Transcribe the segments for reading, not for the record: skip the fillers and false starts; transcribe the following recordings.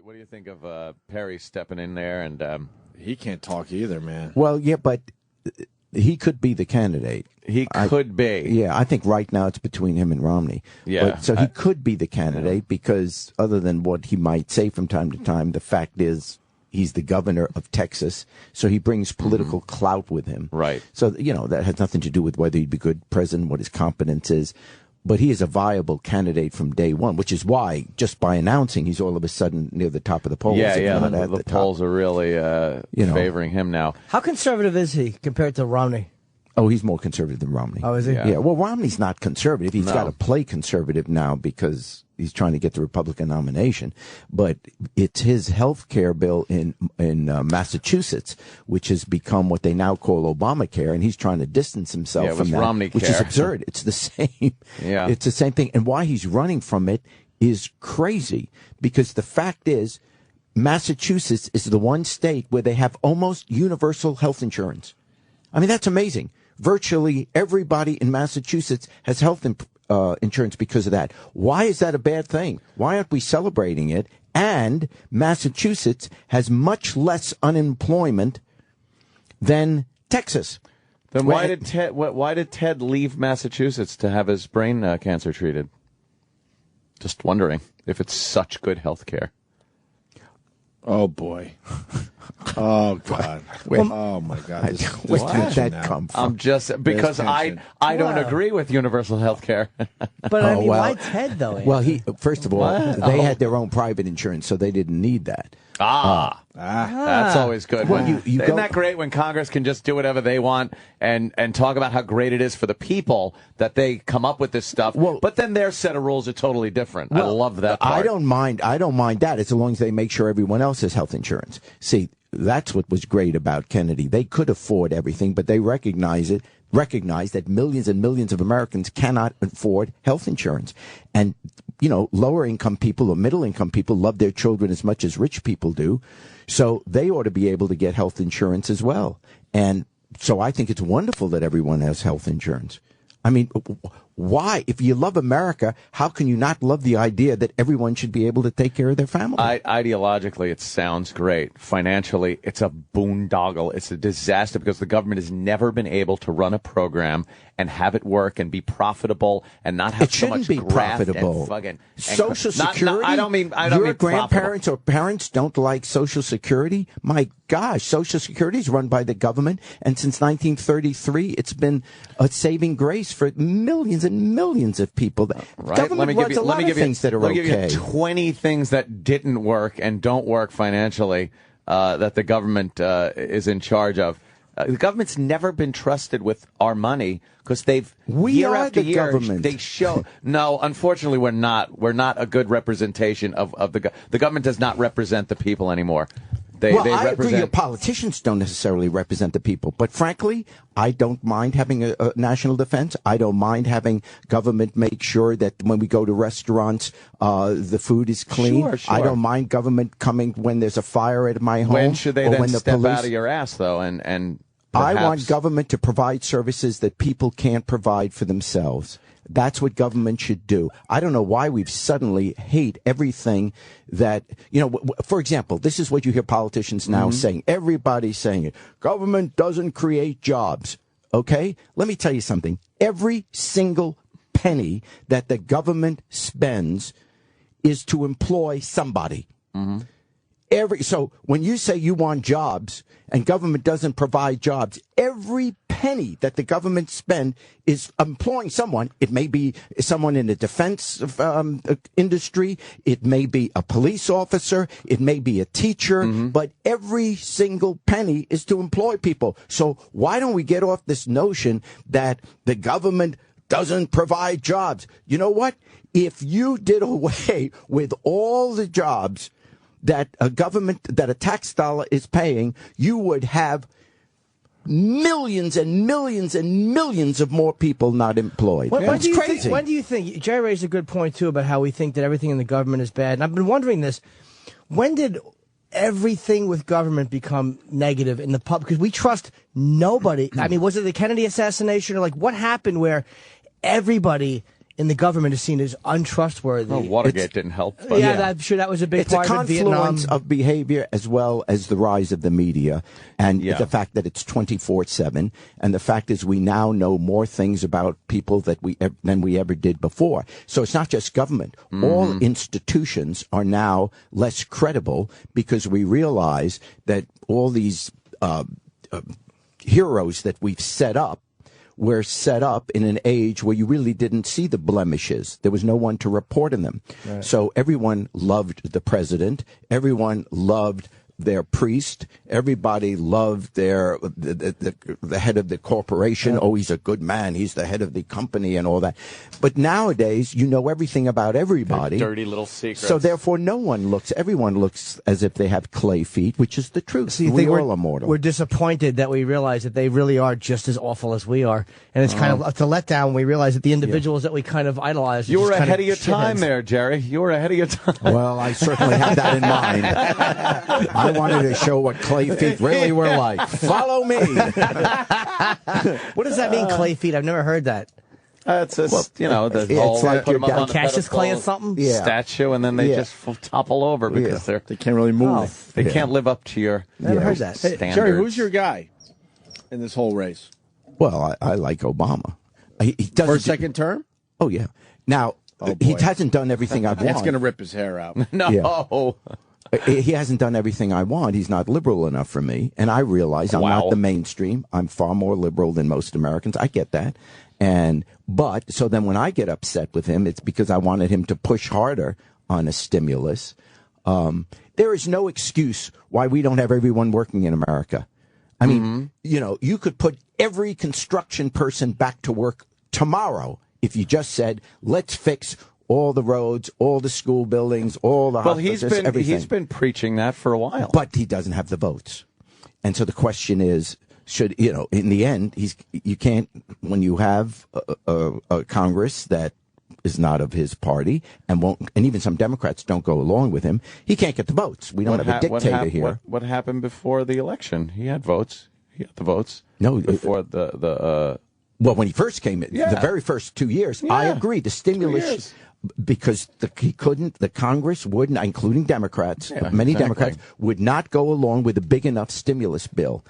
What do you think of Perry stepping in there? And he can't talk either, man. Well, yeah, but he could be the candidate. He could be. Yeah, I think right now it's between him and Romney. Yeah. So he could be the candidate because other than what he might say from time to time, the fact is he's the governor of Texas, so he brings political clout with him. Right. So, that has nothing to do with whether he'd be a good president, what his competence is. But he is a viable candidate from day one, which is why, just by announcing, he's all of a sudden near the top of the polls. The polls are really favoring him now. How conservative is he compared to Romney? Oh, he's more conservative than Romney. Oh, is he? Yeah. Well, Romney's not conservative. He's got to play conservative now because he's trying to get the Republican nomination. But it's his health care bill in Massachusetts, which has become what they now call Obamacare, and he's trying to distance himself from that, Romney which is absurd. It's the same. Yeah. It's the same thing. And why he's running from it is crazy because the fact is Massachusetts is the one state where they have almost universal health insurance. I mean, that's amazing. Virtually everybody in Massachusetts has health insurance because of that. Why is that a bad thing? Why aren't we celebrating it? And Massachusetts has much less unemployment than Texas. Then why did Ted leave Massachusetts to have his brain cancer treated? Just wondering if it's such good health care. Oh, boy. Oh, God. Oh, my God. Where did that come from? I'm just, because I don't agree with universal health care. But I mean, why Ted, though? Well, first of all, they had their own private insurance, so they didn't need that. That's always good. Well, Isn't that great when Congress can just do whatever they want and talk about how great it is for the people that they come up with this stuff? Well, but then their set of rules are totally different. I love that part. I don't mind that as long as they make sure everyone else has health insurance. See, that's what was great about Kennedy. They could afford everything, but they recognize that millions and millions of Americans cannot afford health insurance. And, lower income people or middle income people love their children as much as rich people do. So they ought to be able to get health insurance as well. And so I think it's wonderful that everyone has health insurance. I mean, why? If you love America, how can you not love the idea that everyone should be able to take care of their family? Ideologically, it sounds great. Financially, it's a boondoggle. It's a disaster because the government has never been able to run a program and have it work and be profitable and not have so much graft profitable. And fucking Social Security. I don't mean your grandparents profitable. or parents don't like Social Security. My gosh, Social Security is run by the government, and since 1933, it's been a saving grace for millions and millions of people. Right. Government runs a lot of things that are okay. Let me give you 20 things that didn't work and don't work financially that the government is in charge of. The government's never been trusted with our money because year after year, government. They show. No, unfortunately, we're not. We're not a good representation of the government does not represent the people anymore. They I represent. agree. Your politicians don't necessarily represent the people, but frankly, I don't mind having a national defense. I don't mind having government make sure that when we go to restaurants, the food is clean. Sure. I don't mind government coming when there's a fire at my home. When should they then the step police... out of your ass, though, and I want government to provide services that people can't provide for themselves. That's what government should do. I don't know why we've suddenly hate everything that, for example, this is what you hear politicians now saying. Everybody's saying it. Government doesn't create jobs. Okay? Let me tell you something. Every single penny that the government spends is to employ somebody. So when you say you want jobs and government doesn't provide jobs, every penny that the government spend is employing someone. It may be someone in the defense industry. It may be a police officer. It may be a teacher. But every single penny is to employ people. So why don't we get off this notion that the government doesn't provide jobs? You know what? If you did away with all the jobs that a tax dollar is paying, you would have millions and millions and millions of more people not employed. When do you think, Jerry raised a good point, too, about how we think that everything in the government is bad. And I've been wondering this. When did everything with government become negative in the public? Because we trust nobody. I mean, was it the Kennedy assassination? Or what happened where everybody in the government is seen as untrustworthy. Well, Watergate didn't help. But Yeah, I'm sure that was a big It's part a of Vietnam. confluence of behavior as well as the rise of the media and the fact that it's 24/7. And the fact is we now know more things about people than we ever did before. So it's not just government. All institutions are now less credible because we realize that all these heroes that we've set up were set up in an age where you really didn't see the blemishes. There was no one to report on them. Right. So everyone loved the president. Everyone loved their priest. Everybody loved the head of the corporation. Yeah. Oh, he's a good man. He's the head of the company and all that. But nowadays, you know everything about everybody. Their dirty little secrets. So therefore, everyone looks as if they have clay feet, which is the truth. So we all are mortal. We're disappointed that we realize that they really are just as awful as we are. And it's kind of a letdown when we realize that the individuals that we kind of idolize are You were just ahead of your shitheads. time there, Jerry. You were ahead of your time. Well, I certainly had that in mind. I wanted to show what clay feet really were like. Follow me. What does that mean, clay feet? I've never heard that. It's the whole it's like put them your up on a Cassius Clay or pedestal something? Yeah. statue, and then they just topple over because they can't really move. they can't live up to your Never heard that. Hey, standards. Jerry, who's your guy in this whole race? Well, I like Obama. He doesn't For a second term? Oh, yeah. Now, he hasn't done everything I want. That's going to rip his hair out. No. Yeah. He hasn't done everything I want. He's not liberal enough for me. And I realize I'm not the mainstream. I'm far more liberal than most Americans. I get that. But so then when I get upset with him, it's because I wanted him to push harder on a stimulus. There is no excuse why we don't have everyone working in America. I mean, you could put every construction person back to work tomorrow if you just said, let's fix all the roads, all the school buildings, all the hospitals, everything. He's been preaching that for a while. But he doesn't have the votes. And so the question is, in the end, you can't, when you have a Congress that is not of his party and even some Democrats don't go along with him, he can't get the votes. We don't have a dictator here. What happened before the election? He had votes. He had the votes. No, before the well, when he first came in, the very first 2 years, I agree. The stimulus, because the Congress wouldn't, including Democrats, many Democrats, would not go along with a big enough stimulus bill.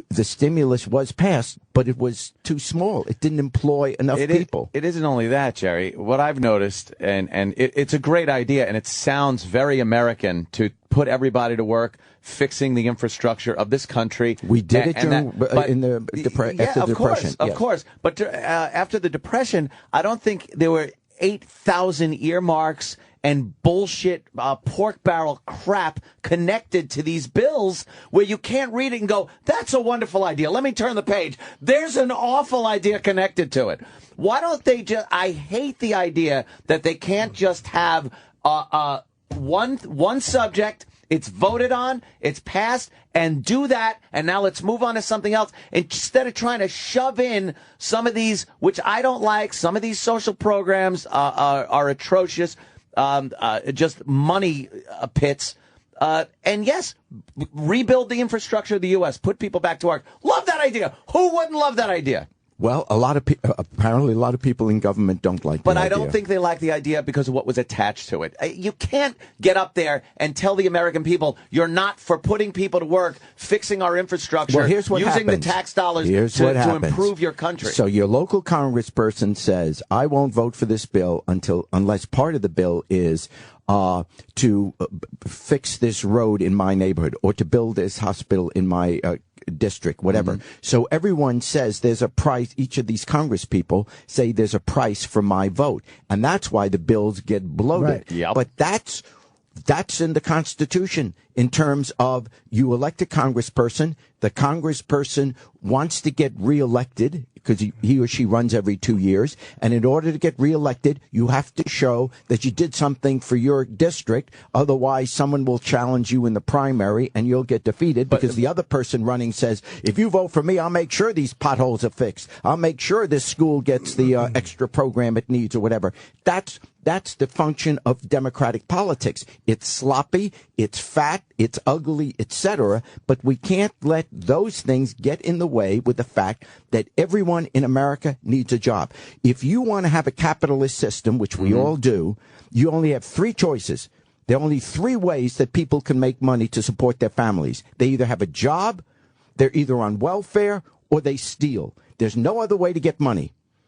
The stimulus was passed, but it was too small. It didn't employ enough people. It isn't only that, Jerry. What I've noticed, and it's a great idea, and it sounds very American to put everybody to work fixing the infrastructure of this country. We did it after the Depression. Of course. But after the Depression, I don't think there were 8,000 earmarks and bullshit pork barrel crap connected to these bills where you can't read it and go, that's a wonderful idea. Let me turn the page. There's an awful idea connected to it. Why don't they just, I hate the idea that they can't just have one subject, it's voted on, it's passed, and do that, and now let's move on to something else. Instead of trying to shove in some of these, which I don't like, some of these social programs are atrocious. Just money pits. And yes, rebuild the infrastructure of the U.S., put people back to work. Love that idea. Who wouldn't love that idea? Well, apparently a lot of people in government don't like But the I idea. don't think they like the idea because of what was attached to it. You can't get up there and tell the American people you're not for putting people to work, fixing our infrastructure, well, here's what using happens. the tax dollars to improve your country. So your local congressperson says, I won't vote for this bill unless part of the bill is to fix this road in my neighborhood or to build this hospital in my district, whatever. So everyone says there's a price. Each of these Congress people say there's a price for my vote. And that's why the bills get bloated. Right. Yep. But that's in the Constitution in terms of you elect a congressperson. The congressperson wants to get reelected because he or she runs every 2 years. And in order to get reelected, you have to show that you did something for your district. Otherwise, someone will challenge you in the primary and you'll get defeated because the other person running says, if you vote for me, I'll make sure these potholes are fixed. I'll make sure this school gets the extra program it needs or whatever. That's the function of democratic politics. It's sloppy. it's fat, it's ugly, etc. But we can't let those things get in the way with the fact that everyone in America needs a job. If you want to have a capitalist system, which we all do, you only have three choices. There are only three ways that people can make money to support their families. They either have a job, they're either on welfare, or they steal. There's no other way to get money.